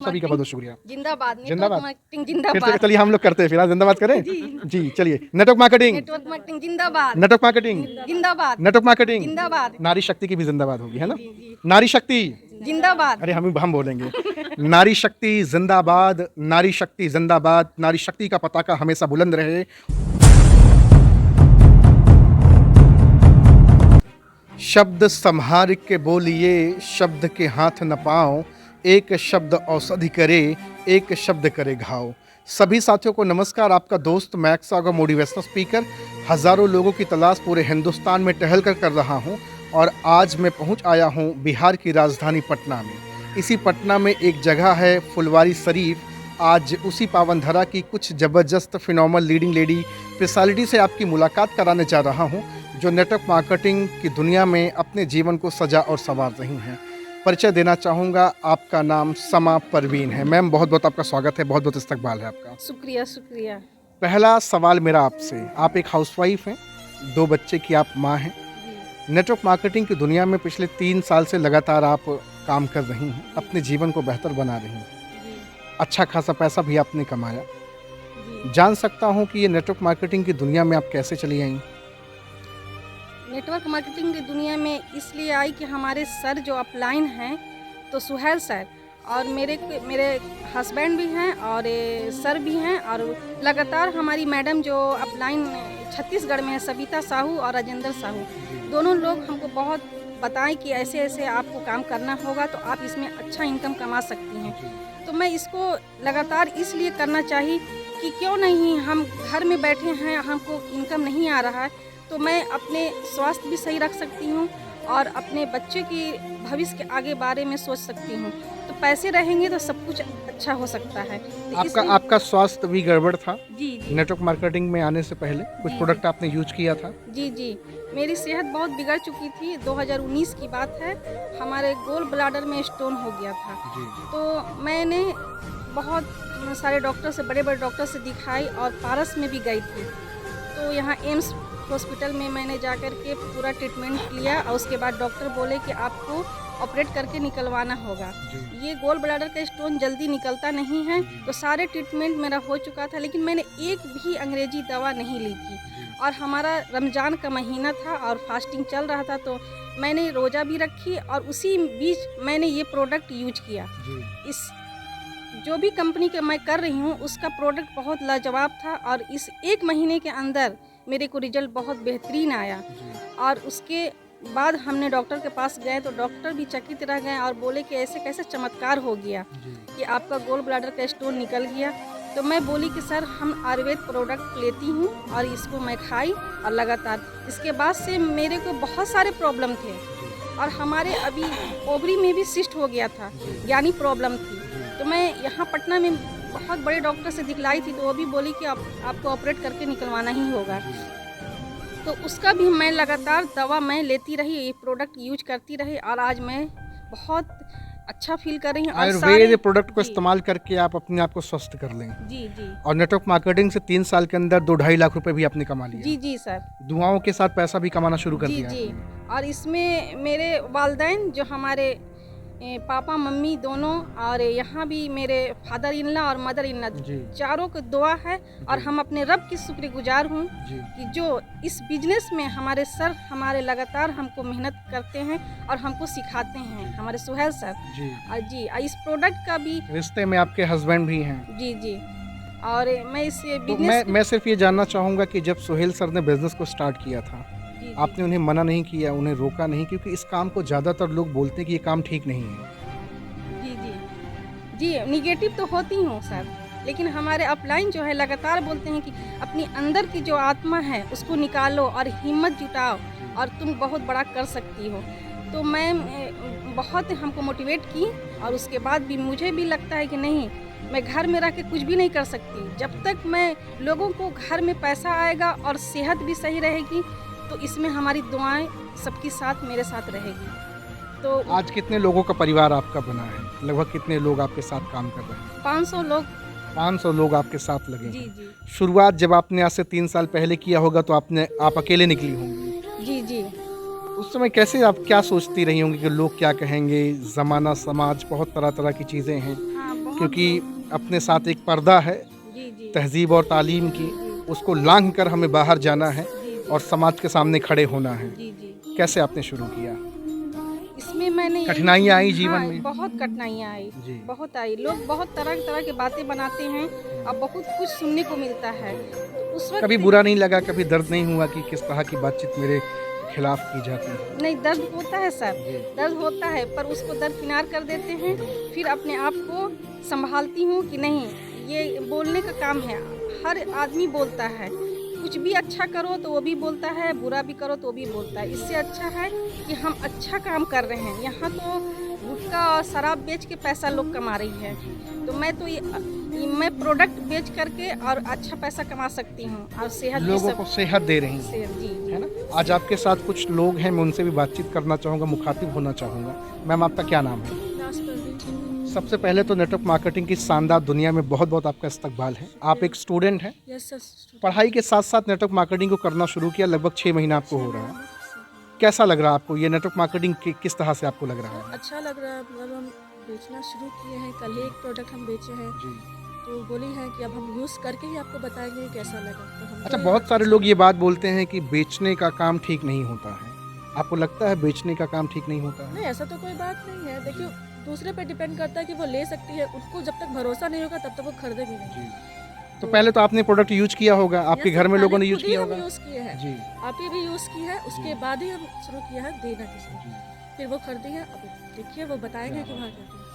सभी का बहुत बहुत शुक्रिया। जिंदाबाद जिंदाबाद। नेटवर्क मार्केटिंग फिर से जिंदाबाद चलिए हम लोग करते हैं, फिर आज जिंदाबाद करें। जी चलिए, नेटवर्क मार्केटिंग, नेटवर्क मार्केटिंग जिंदाबाद नेटवर्क मार्केटिंग, जिंदाबाद नेटवर्क मार्केटिंग। जिंदाबाद नारी शक्ति की भी जिंदाबाद होगी, है ना? नारी शक्ति, जिंदाबाद अरे हम बोलेंगे नारी शक्ति जिंदाबाद, नारी शक्ति जिंदाबाद, नारी शक्ति का पताका हमेशा बुलंद रहे। शब्द संहार के बोलिए, शब्द के हाथ न पाओ, एक शब्द औषधि करे, एक शब्द करे घाव। सभी साथियों को नमस्कार। आपका दोस्त मैक्स सागर मोटिवेशनल स्पीकर हज़ारों लोगों की तलाश पूरे हिंदुस्तान में टहल कर रहा हूं और आज मैं पहुंच आया हूं बिहार की राजधानी पटना में। इसी पटना में एक जगह है फुलवारी शरीफ। आज उसी पावन धरा की कुछ ज़बरदस्त फिनोमिनल लीडिंग लेडी पर्सनालिटी से आपकी मुलाकात कराने जा रहा हूं, जो नेटवर्क मार्केटिंग की दुनिया में अपने जीवन को सजा और संवार रही हैं। परिचय देना चाहूँगा, आपका नाम समा परवीन है। मैम बहुत बहुत आपका स्वागत है, बहुत बहुत इस्तकबाल है आपका। शुक्रिया शुक्रिया। पहला सवाल मेरा आपसे, आप एक हाउसवाइफ हैं, 2 बच्चे की आप माँ हैं। नेटवर्क मार्केटिंग की दुनिया में पिछले 3 साल से लगातार आप काम कर रही हैं, अपने जीवन को बेहतर बना रही हैं, अच्छा खासा पैसा भी आपने कमाया। जान सकता हूँ कि ये नेटवर्क मार्केटिंग की दुनिया में आप कैसे चली आई? नेटवर्क मार्केटिंग की दुनिया में इसलिए आई कि हमारे सर जो अपलाइन हैं तो सुहेल सर और मेरे हस्बैंड भी हैं और सर भी हैं, और लगातार हमारी मैडम जो अपलाइन छत्तीसगढ़ में है सविता साहू और राजेंद्र साहू, दोनों लोग हमको बहुत बताएं कि ऐसे ऐसे आपको काम करना होगा तो आप इसमें अच्छा इनकम कमा सकती हैं। तो मैं इसको लगातार इसलिए करना चाहिए कि क्यों नहीं, हम घर में बैठे हैं, हमको इनकम नहीं आ रहा है, तो मैं अपने स्वास्थ्य भी सही रख सकती हूँ और अपने बच्चे की भविष्य के आगे बारे में सोच सकती हूँ। तो पैसे रहेंगे तो सब कुछ अच्छा हो सकता है। तो आपका स्वास्थ्य भी गड़बड़ था? जी जी। नेटवर्क मार्केटिंग में आने से पहले कुछ प्रोडक्ट आपने यूज किया था? जी जी, मेरी सेहत बहुत बिगड़ चुकी थी। 2019 की बात है, हमारे गोल ब्लाडर में स्टोन हो गया था। तो मैंने बहुत सारे डॉक्टर से, बड़े बड़े डॉक्टर से दिखाई और पारस में भी गई थी। तो यहाँ एम्स हॉस्पिटल में मैंने जाकर के पूरा ट्रीटमेंट लिया और उसके बाद डॉक्टर बोले कि आपको ऑपरेट करके निकलवाना होगा। ये गोल ब्लैडर का स्टोन जल्दी निकलता नहीं है। तो सारे ट्रीटमेंट मेरा हो चुका था, लेकिन मैंने एक भी अंग्रेजी दवा नहीं ली थी और हमारा रमज़ान का महीना था और फास्टिंग चल रहा था, तो मैंने रोज़ा भी रखी और उसी बीच मैंने ये प्रोडक्ट यूज किया। इस जो भी कंपनी का मैं कर रही हूँ उसका प्रोडक्ट बहुत लाजवाब था और इस 1 महीने के अंदर मेरे को रिजल्ट बहुत बेहतरीन आया। और उसके बाद हमने डॉक्टर के पास गए तो डॉक्टर भी चकित रह गए और बोले कि ऐसे कैसे चमत्कार हो गया कि आपका गोल ब्लैडर का स्टोन निकल गया। तो मैं बोली कि सर हम आयुर्वेद प्रोडक्ट लेती हूँ और इसको मैं खाई और लगातार इसके बाद से मेरे को बहुत सारे प्रॉब्लम थे और हमारे अभी ओवरी में भी सिस्ट हो गया था, यानी प्रॉब्लम थी। तो मैं यहाँ पटना में बहुत बड़े डॉक्टर से दिखलाई थी तो वो भी बोली कि आपको ऑपरेट करके निकलवाना ही होगा। तो उसका भी मैं लगातार दवा मैं लेती रही, ये प्रोडक्ट यूज करती रही और आज मैं बहुत अच्छा फील कर रही हूँ। आयुर्वेद प्रोडक्ट को इस्तेमाल करके आप अपने आप को स्वस्थ कर लें। जी जी। और नेटवर्क मार्केटिंग से 3 साल के अंदर 2-2.5 लाख रुपए भी आपने कमा लिया। जी जी सर। दुआओं के साथ पैसा भी कमाना शुरू कर जी दिया। जी। और इसमें मेरे वालिदैन जो हमारे पापा मम्मी दोनों और यहाँ भी मेरे फादर इन लॉ और मदर इन लॉ चारों को दुआ है और हम अपने रब की शुक्रगुजार हूँ कि जो इस बिजनेस में हमारे सर हमारे लगातार हमको मेहनत करते हैं और हमको सिखाते हैं, हमारे सुहेल सर जी। इस प्रोडक्ट का भी रिश्ते में आपके हस्बैंड भी हैं? जी जी। और मैं इस बिजनेस मैं सिर्फ ये जानना चाहूँगा कि जब सुहेल सर ने बिजनेस को स्टार्ट किया था, आपने उन्हें मना नहीं किया, उन्हें रोका नहीं, क्योंकि इस काम को ज़्यादातर लोग बोलते हैं कि ये काम ठीक नहीं है। जी जी जी, निगेटिव तो होती हूँ सर, लेकिन हमारे अपलाइन जो है लगातार बोलते हैं कि अपनी अंदर की जो आत्मा है उसको निकालो और हिम्मत जुटाओ और तुम बहुत बड़ा कर सकती हो। तो मैं बहुत हमको मोटिवेट की और उसके बाद भी मुझे भी लगता है कि नहीं, मैं घर में रह के कुछ भी नहीं कर सकती। जब तक मैं लोगों को घर में पैसा आएगा और सेहत भी सही रहेगी तो इसमें हमारी दुआएं सबके साथ मेरे साथ रहेगी। तो आज कितने लोगों का परिवार आपका बना है? लगभग कितने लोग आपके साथ काम कर रहे हैं? 500 लोग। 500 लोग आपके साथ लगे? जी जी। शुरुआत जब आपने आज से 3 साल पहले किया होगा तो आप अकेले निकली होंगी? जी जी। उस समय कैसे आप क्या सोचती रही होंगी कि लोग क्या कहेंगे, ज़माना समाज बहुत तरह तरह की चीज़ें हैं, क्योंकि अपने साथ एक पर्दा है जी जी तहज़ीब और तालीम की, उसको लांघ कर हमें बाहर जाना है जी जी और समाज के सामने खड़े होना है। जी जी कैसे आपने शुरू किया? इसमें मैंने यही कठिनाइयाँ आई जीवन हाँ, में? बहुत कठिनाइयाँ आई, जी। बहुत आई। लोग बहुत तरह-तरह की बातें बनाते हैं और बहुत कुछ सुनने को मिलता है। तो उस वक़्त कभी बुरा नहीं लगा, कभी दर्द नहीं हुआ कि किस तरह की बातचीत मेरे खिलाफ की जाती है? नहीं, दर्द होता है सर, जी। दर्द होता है, पर उसको दरकिनार कर देते हैं। फिर अपने आप को सँभालती हूँ कि नहीं, ये बोलने का काम है। हर आदमी बोलता है, कुछ भी अच्छा करो तो वो भी बोलता है, बुरा भी करो तो वो भी बोलता है। इससे अच्छा है कि हम अच्छा काम कर रहे हैं। यहाँ तो गुटखा और शराब बेच के पैसा लोग कमा रही है। तो मैं तो ये मैं प्रोडक्ट बेच करके और अच्छा पैसा कमा सकती हूँ और सेहत भी लोगों सब को सेहत दे रही हैं, सेहत जी, जी। है ना? आज आपके साथ कुछ लोग हैं, मैं उनसे भी बातचीत करना चाहूँगा, मुखातिब होना चाहूँगा। मैम आपका क्या नाम है? सबसे पहले तो नेटवर्क मार्केटिंग की शानदार दुनिया में बहुत-बहुत आपका इस्तकबाल है। आप एक स्टूडेंट हैं, यस सर। पढ़ाई के साथ-साथ नेटवर्क मार्केटिंग को करना शुरू किया, लगभग 6 महीना आपको हो रहा है। कैसा लग रहा है आपको ये नेटवर्क मार्केटिंग किस तरह से आपको लग रहा है? अच्छा लग रहा है, मतलब हम बेचना शुरू किए हैं, कल ही एक प्रोडक्ट हम बेचे हैं। जी। तो बोली है कि अब हम यूज़ करके ही आपको बताएंगे कि कैसा लगा। तो हमको अच्छा, ये बहुत सारे लोग ये बात बोलते हैं कि बेचने का काम ठीक नहीं होता है। आपको लगता है बेचने का काम ठीक नहीं होता है? नहीं, ऐसा तो कोई बात नहीं है। देखिए, दूसरे पे डिपेंड करता है कि वो ले सकती है। उनको जब तक भरोसा नहीं होगा तब तक वो खरीदेगी नहीं। तो पहले तो आपने प्रोडक्ट यूज़ किया होगा, आपके यस घर सर, में लोगों ने पहले यूज़ खुद ही किया हम होगा? यूज़ किए हैं। जी। आप ये भी यूज़ की है, उसके जी। बाद ही हम शुरू किया है देना किसी को। फिर वो खरीदी है, अब देखिए वो बताएंगे कि वहाँ क्या है।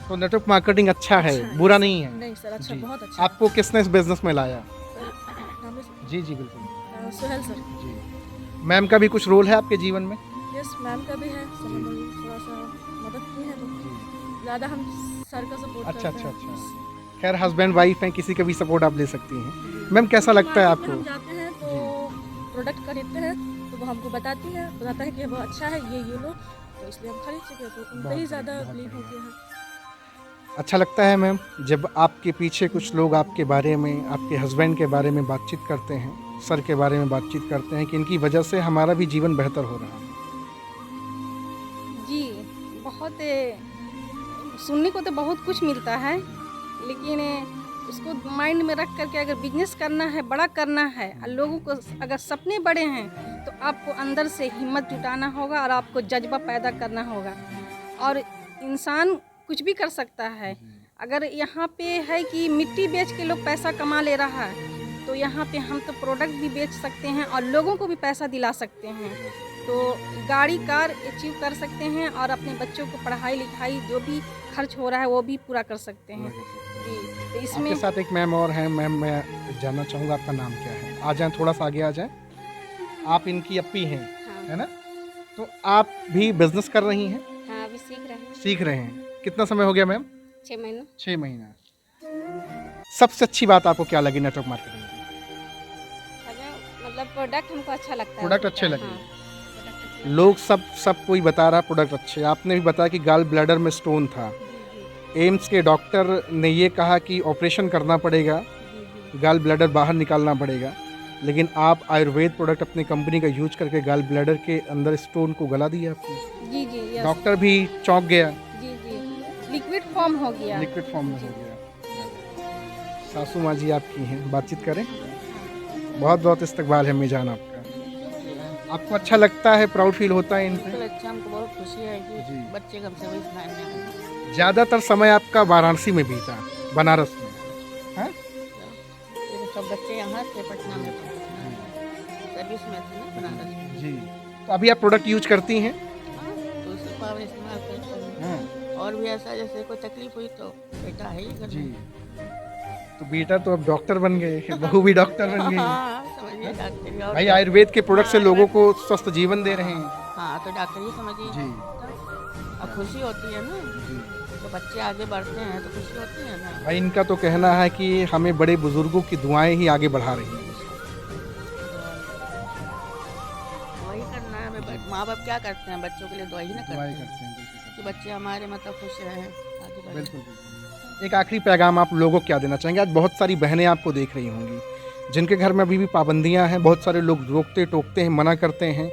तो नेटवर्क मार्केटिंग अच्छा है, अच्छा है, बुरा सर। नहीं है? नहीं सर, अच्छा, जी। बहुत अच्छा है। आपको किसने इस बिज़नेस में लाया? नाम है जी, जी, बिल्कुल। सुहेल सर। जी। मैम का भी कुछ रोल है आपके जीवन में? यस, मैम का भी है। सब जी। हमें थोड़ा सा मदद की है, तो ज़्यादा हम सर का सपोर्ट अच्छा, करते अच्छा, हैं। अच्छा। खैर हस्बैंड वाइफ हैं, किसी का भी सपोर्ट आप ले सकती हैं। जी। मैम कैसा लगता है मार्केट में आपको? हम जाते हैं तो प्रोडक्ट खरीदते हैं, तो वो हमको बताती है, बताता है कि वो अच्छा है, ये लो, तो इसलिए हम खरीद चुके हैं। तो उन पे बहुत ही ज़्यादा बढ़िया, बहुत बिलीव हो बढ़िया। गया है। अच्छा लगता है मैम जब आपके पीछे कुछ लोग आपके बारे में, आपके हस्बैंड के बारे में बातचीत करते हैं, सर के बारे में बातचीत करते हैं कि इनकी वजह से हमारा भी जीवन बेहतर हो रहा है? जी, बहुत सुनने को तो बहुत कुछ मिलता है, लेकिन उसको माइंड में रख कर के अगर बिजनेस करना है, बड़ा करना है और लोगों को अगर सपने बड़े हैं, तो आपको अंदर से हिम्मत जुटाना होगा और आपको जज़्बा पैदा करना होगा। और इंसान कुछ भी कर सकता है। अगर यहाँ पे है कि मिट्टी बेच के लोग पैसा कमा ले रहा है, तो यहाँ पे हम तो प्रोडक्ट भी बेच सकते हैं और लोगों को भी पैसा दिला सकते हैं। तो गाड़ी कार अचीव कर सकते हैं और अपने बच्चों को पढ़ाई लिखाई जो भी खर्च हो रहा है वो भी पूरा कर सकते हैं। जी, तो इसमें आपके साथ एक मैम और हैं। मैम मैं जानना चाहूँगा आपका नाम क्या है? आ जाएँ, थोड़ा सा आगे आ जाएँ। आप इनकी अप्पी हैं, हाँ, है ना? तो आप भी बिज़नेस कर रही हैं? हाँ, अभी सीख रहे हैं। सीख रहे हैं। कितना समय हो गया मैम? 6 महीना। 6 महीना। सबसे अच्छी बात आपको क्या लगी नेटवर्क मार्केटिंग की? अगर मतलब प्रोडक्ट हमको अच्छा लगता है। प्रोडक्ट उसका, अच्छे लगे। हाँ, प्रोडक्ट अच्छे लोग सब कोई बता रहा प्रोडक्ट अच्छे। आपने भी बताया कि गॉल ब्लैडर में स्टोन था। जी, एम्स के डॉक्टर ने ये कहा कि ऑपरेशन करना पड़ेगा, जी। गॉल ब्लैडर बाहर निकालना पड़ेगा, लेकिन आप आयुर्वेद प्रोडक्ट अपनी कंपनी का यूज करके गॉल ब्लैडर के अंदर स्टोन को गला दिया आपने। जी, जी, यस। डॉक्टर भी चौंक गया, जी, जी। लिक्विड फॉर्म हो गया। लिक्विड फॉर्म में हो गया। सासू माँ जी आपकी हैं, बातचीत करें। बहुत बहुत इस्तकबाल है मीजान आपका। आपको अच्छा लगता है, प्राउड फील होता है इन पे? बिल्कुल अच्छा, हमको बहुत खुशी है कि जी। बच्चे कम से कम इस लाइन में आए। ज़्यादातर समय आपका वाराणसी में बीता, बनारस में, हैं? लेकिन सब बच्चे यहाँ थे, पटना में थे, सर्विस में थे ना बनारस में। जी। तो अभी आप प्रोडक्ट यूज करती हैं? हाँ, तो उसी पावर इस्तेमाल करते हैं। हाँ। और भी ऐसा जैसे कोई तकलीफ हुई तो बेटा है ही घर जी। में। तो बेटा तो अब डॉक्टर बन गए, बहू भी डॉक्टर बन गई। हाँ, समझिए डॉक्टरी और भाई आयुर्वेद के प्रोडक्ट से लोगों को स्वस्थ जीवन दे रहे हैं। हाँ, तो डॉक्टर ही समझिए। जी। अब खुशी होती है ना, तो बच्चे आगे बढ़ते हैं तो खुशी होती है ना। भाई इनका तो कहना है कि हमें बड़े बुजुर्गों की दुआएं ही आगे बढ़ा रही हैं। वही करना है, माँ बाप क्या करते हैं बच्चों के लिए दुआ ही ना करते दुआएं हैं करते हैं, बिल्कुल, कि बच्चे हमारे मतलब खुश रहें आगे बढ़ें। बिल्कुल, बिल्कुल। एक आखिरी पैगाम आप लोगों को क्या देना चाहेंगे? आज बहुत सारी बहनें आपको देख रही होंगी जिनके घर में अभी भी पाबंदियां हैं, बहुत सारे लोग रोकते टोकते हैं, मना करते हैं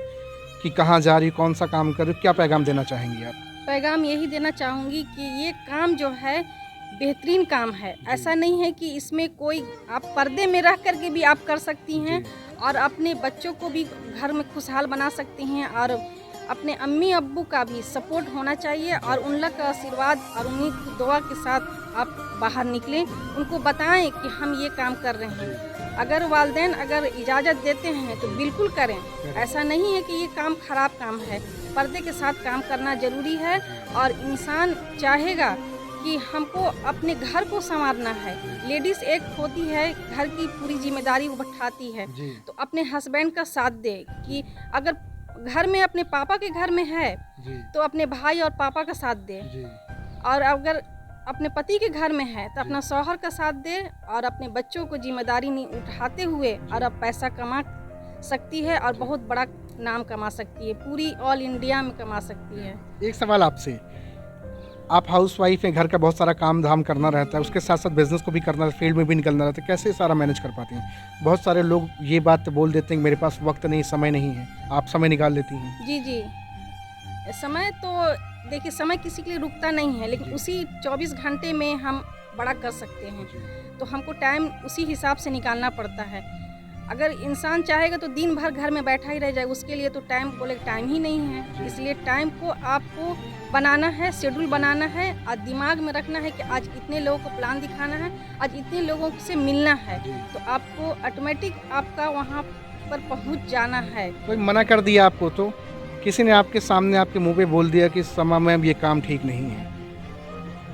कि कहाँ जा रही, कौन सा काम कर रही, क्या पैगाम देना चाहेंगी आप? पैगाम यही देना चाहूँगी कि ये काम जो है बेहतरीन काम है। ऐसा नहीं है कि इसमें कोई, आप पर्दे में रह कर के भी आप कर सकती हैं और अपने बच्चों को भी घर में खुशहाल बना सकती हैं और अपने अम्मी अब्बू का भी सपोर्ट होना चाहिए और उन लोग का आशीर्वाद और उन्हीं की दुआ के साथ आप बाहर निकलें, उनको बताएं कि हम ये काम कर रहे हैं। अगर वालिदैन अगर इजाज़त देते हैं तो बिल्कुल करें। ऐसा नहीं है कि ये काम ख़राब काम है, पर्दे के साथ काम करना ज़रूरी है और इंसान चाहेगा कि हमको अपने घर को संवारना है। लेडीज़ एक होती है, घर की पूरी जिम्मेदारी वो उठाती है, तो अपने हस्बैंड का साथ दे कि अगर घर में अपने पापा के घर में है तो अपने भाई और पापा का साथ दे, और अगर अपने पति के घर में है तो अपना शौहर का साथ दे और अपने बच्चों को जिम्मेदारी नहीं उठाते हुए और अब पैसा कमा सकती है और बहुत बड़ा नाम कमा सकती है, पूरी ऑल इंडिया में कमा सकती है। एक सवाल आपसे, आप हाउस वाइफ हैं, घर का बहुत सारा काम धाम करना रहता है, उसके साथ साथ बिजनेस को भी करना, फील्ड में भी निकलना रहता है, कैसे सारा मैनेज कर पाती हैं? बहुत सारे लोग ये बात बोल देते हैं कि मेरे पास वक्त नहीं, समय नहीं है, आप समय निकाल लेती हैं? जी जी, समय तो देखिए, समय किसी के लिए रुकता नहीं है, लेकिन उसी 24 घंटे में हम बड़ा कर सकते हैं, तो हमको टाइम उसी हिसाब से निकालना पड़ता है। अगर इंसान चाहेगा तो दिन भर घर में बैठा ही रह जाए, उसके लिए तो टाइम बोले टाइम ही नहीं है। इसलिए टाइम को आपको बनाना है, शेड्यूल बनाना है और दिमाग में रखना है कि आज इतने लोगों को प्लान दिखाना है, आज इतने लोगों से मिलना है, तो आपको ऑटोमेटिक आपका वहाँ पर पहुँच जाना है। कोई मना कर दिया आपको, तो किसी ने आपके सामने आपके मुंह पे बोल दिया कि इस समय में अब ये काम ठीक नहीं है,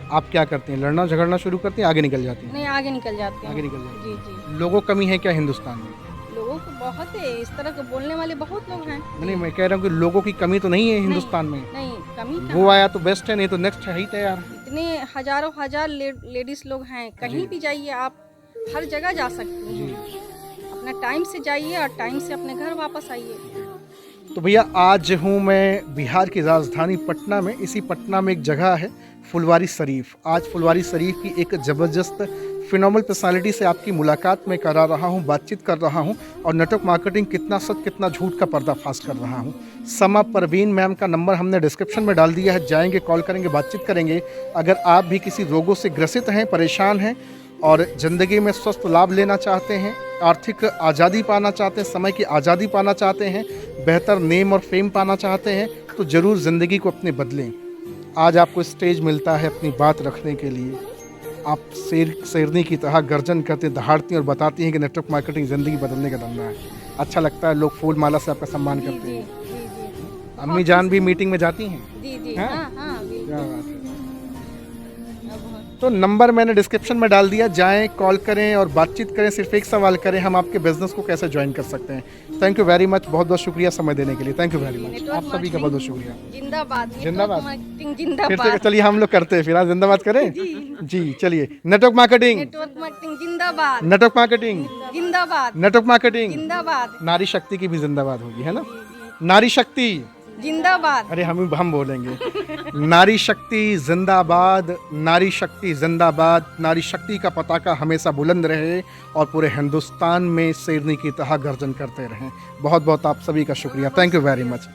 आप क्या करते हैं? लड़ना झगड़ना शुरू करते हैं, आगे निकल जाती हैं? नहीं, आगे निकल जाते हैं। आगे निकल जाती जी जी, लोगों कमी है क्या हिंदुस्तान में? लोगों को बहुत है, इस तरह के बोलने वाले बहुत लोग हैं। नहीं, मैं कह रहा हूँ कि लोगों की कमी तो नहीं है हिंदुस्तान में। नहीं, कमी वो कहाँ? आया तो बेस्ट है, नहीं तो नेक्स्ट है ही तैयार। इतने हजारों हजार लेडीज लोग हैं, कहीं भी जाइए आप, हर जगह जा सकती हैं। अपना टाइम से जाइए और टाइम से अपने घर वापस आइए। तो भैया, आज हूँ मैं बिहार की राजधानी पटना में। इसी पटना में एक जगह है फुलवारी शरीफ। आज फुलवारी शरीफ की एक ज़बरदस्त फिनोमिनल पर्सनालिटी से आपकी मुलाकात में करा रहा हूँ, बातचीत कर रहा हूँ और नेटवर्क मार्केटिंग कितना सच कितना झूठ का पर्दाफाश कर रहा हूँ। समा परवीन मैम का नंबर हमने डिस्क्रिप्शन में डाल दिया है, जाएंगे, कॉल करेंगे, बातचीत करेंगे। अगर आप भी किसी रोगों से ग्रसित हैं, परेशान हैं और ज़िंदगी में स्वस्थ लाभ लेना चाहते हैं, आर्थिक आज़ादी पाना चाहते हैं, समय की आज़ादी पाना चाहते हैं, बेहतर नेम और फेम पाना चाहते हैं, तो ज़रूर ज़िंदगी को अपने बदलें। आज आपको स्टेज मिलता है अपनी बात रखने के लिए। आप शेरनी की तरह गर्जन करते, दहाड़ती और बताती हैं कि नेटवर्क मार्केटिंग ज़िंदगी बदलने का धंधा है। अच्छा लगता है, लोग फूल माला से आपका सम्मान करते हैं। जी, अम्मी जान भी मीटिंग में जाती हैं? जी जी, हाँ? हाँ हाँ, क्या बिल्कुल। बात है। अब तो नंबर मैंने डिस्क्रिप्शन में डाल दिया, जाएं, कॉल करें और बातचीत करें। सिर्फ एक सवाल करें, हम आपके बिजनेस को कैसे ज्वाइन कर सकते हैं। थैंक यू वेरी मच, बहुत बहुत शुक्रिया समय देने के लिए। थैंक यू वेरी मच, आप सभी का बहुत बहुत शुक्रिया। जिंदाबाद, जिंदाबाद। मार्केटिंग फिर जिंदाबाद। से चलिए हम लोग करते हैं, फिर आज जिंदाबाद करें। जी चलिए, नेटवर्क मार्केटिंग, नेटवर्क मार्केटिंग जिंदाबाद, नेटवर्क मार्केटिंग, जिंदाबाद, नेटवर्क मार्केटिंग। जिंदाबाद, नारी शक्ति की भी जिंदाबाद होगी, है ना? नारी शक्ति, जिंदाबाद। अरे हम बोलेंगे नारी शक्ति जिंदाबाद, नारी शक्ति जिंदाबाद। नारी शक्ति का पताका हमेशा बुलंद रहे और पूरे हिंदुस्तान में शेरनी की तरह गर्जन करते रहें। बहुत बहुत आप सभी का शुक्रिया। Thank you very much.